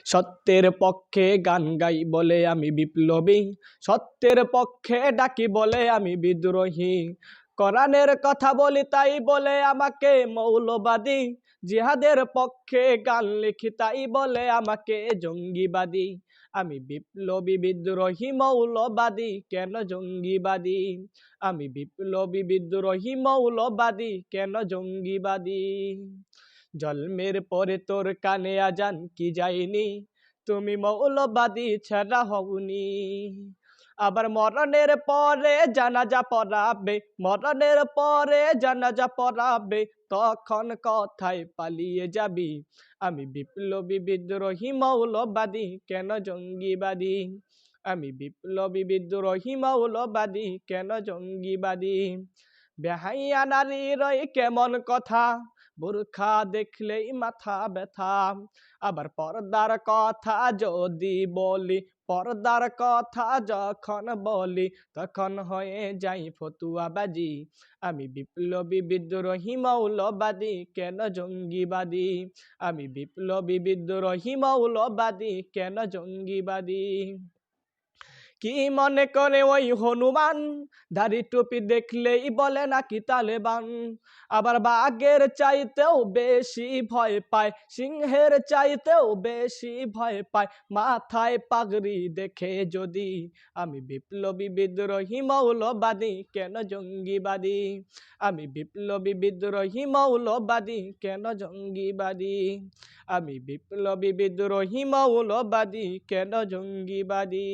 সত্যের পক্ষে গান গাই বলে আমি বিপ্লবী, সত্যের পক্ষে ডাকি বলে আমি বিদ্রোহী। কোরআনের কথা বলি তাই বলে আমাকে মৌলবাদী, জিহাদের পক্ষে গান লিখি তাই বলে আমাকে জঙ্গিবাদী। আমি বিপ্লবী বিদ্রোহী মৌলবাদী, কেন জঙ্গিবাদী? আমি বিপ্লবী বিদ্রোহী মৌলবাদী, কেন জঙ্গিবাদী? জন্মের পরে তোর কানে আজান কি যায়নি, তুমি মৌলবাদী ছাড়া হওনি। আবার মরণের পরে জানাজা পড়াবে, মরণের পরে জানাজা পড়াবে, তখন কথায় পালিয়ে যাবি। আমি বিপ্লবী বিদ্রোহী মৌলবাদী, কেন জঙ্গিবাদী? আমি বিপ্লবী বিদ্রোহী মৌলবাদী, কেন জঙ্গিবাদী? বেহাইয়া নারীর ওই কেমন কথা, বোরখা দেখলেই মাথা ব্যথা। আবার পর্দার কথা যদি বলি, পর্দার কথা যখন বলি, তখন হয়ে যাই ফতুয়াবাজি। আমি বিপ্লবী বিদ্রোহী মৌলবাদী, কেন জঙ্গিবাদী? আমি বিপ্লবী বিদ্রোহী মৌলবাদী, কেন জঙ্গিবাদী? কি মনে করে ওই হনুমান, দাড়ি টুপি দেখলেই বলে নাকি তালেবান। আবার বাঘের চাইতেও বেশি ভয় পায়, সিংহের চাইতেও বেশি ভয় পায় মাথায় পাগড়ি দেখে যদি। আমি বিপ্লবী বিদ্রোহী মৌলবাদী, কেন জঙ্গিবাদী? আমি বিপ্লবী বিদ্রোহী মৌলবাদী, কেন জঙ্গিবাদী? আমি বিপ্লবী বিদ্রোহী মৌলবাদী, কেন জঙ্গিবাদী?